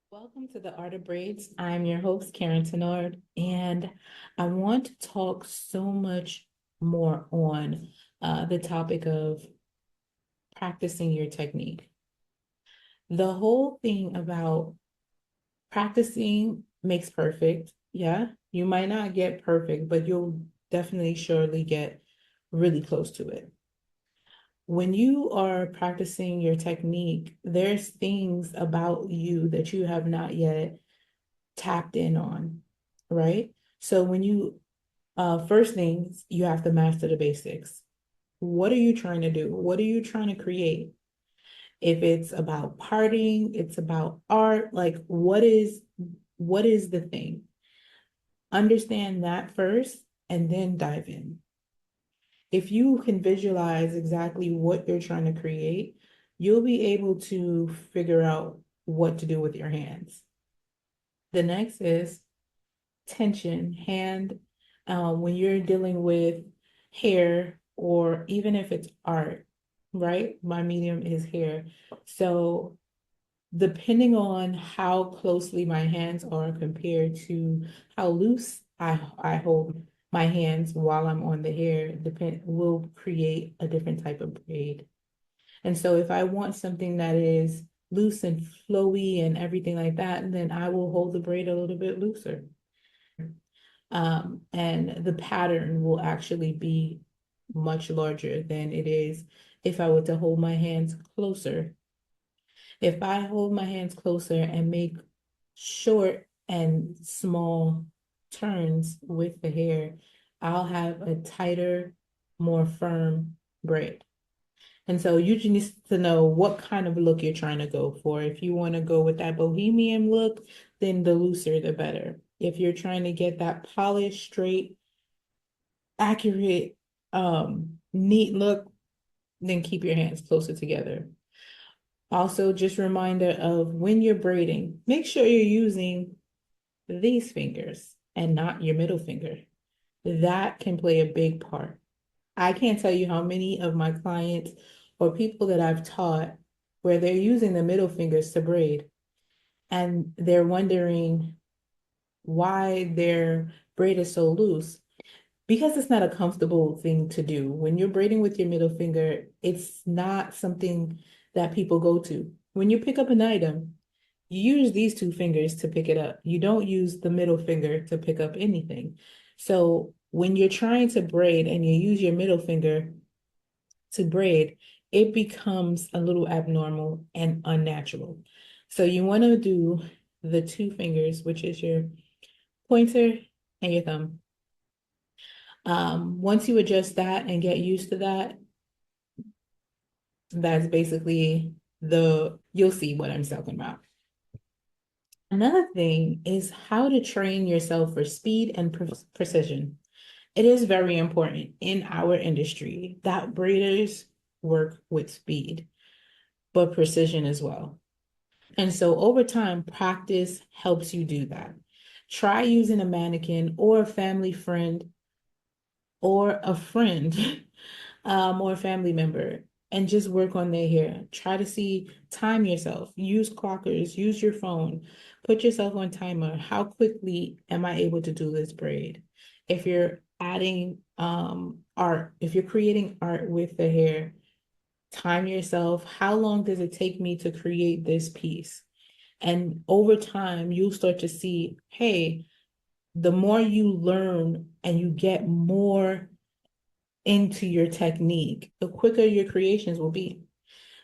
Welcome to the Art of Braids. I'm your host, Karyne, and I want to talk so much more on the topic of practicing your technique. The whole thing about practicing makes perfect. Yeah, you might not get perfect, but you'll definitely surely get really close to it. When you are practicing your technique, there's things about you that you have not yet tapped in on, right? So when you first things, you have to master the basics. What are you trying to do? What are you trying to create? If it's about parting, it's about art, like what is the thing? Understand that first and then dive in. If you can visualize exactly what you're trying to create, you'll be able to figure out what to do with your hands. The next is tension, hand, when you're dealing with hair or even if it's art, right? My medium is hair. So depending on how closely my hands are compared to how loose I hold my hands while I'm on the hair, depend will create a different type of braid. And so if I want something that is loose and flowy and everything like that, then I will hold the braid a little bit looser. And the pattern will actually be much larger than it is if I were to hold my hands closer. If I hold my hands closer and make short and small turns with the hair, I'll have a tighter, more firm braid. And so you just need to know what kind of look you're trying to go for. If you want to go with that bohemian look, then the looser the better. If you're trying to get that polished, straight, accurate, neat look, then keep your hands closer together. Also, just reminder of when you're braiding, make sure you're using these fingers and not your middle finger. That can play a big part. I can't tell you how many of my clients or people that I've taught where they're using the middle fingers to braid and they're wondering why their braid is so loose because it's not a comfortable thing to do. When you're braiding with your middle finger, it's not something that people go to. When you pick up an item, you use these two fingers to pick it up. You don't use the middle finger to pick up anything. So when you're trying to braid and you use your middle finger to braid, it becomes a little abnormal and unnatural. So you want to do the two fingers, which is your pointer and your thumb. Once you adjust that and get used to that, that's basically you'll see what I'm talking about. Another thing is how to train yourself for speed and precision. It is very important in our industry that braiders work with speed, but precision as well. And so over time, practice helps you do that. Try using a mannequin or a family friend or a friend or a family member and just work on their hair. Try to see, time yourself, use clockers, use your phone, put yourself on timer. How quickly am I able to do this braid? If you're adding art, if you're creating art with the hair, time yourself. How long does it take me to create this piece? And over time, you'll start to see, hey, the more you learn and you get more into your technique, the quicker your creations will be.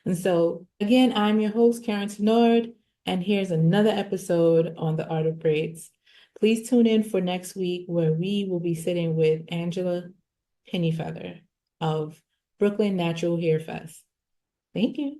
And so, again, I'm your host, Karyne, and here's another episode on the Art of Braids. Please tune in for next week where we will be sitting with Angela Pennyfeather of Brooklyn Natural Hair Fest. Thank you.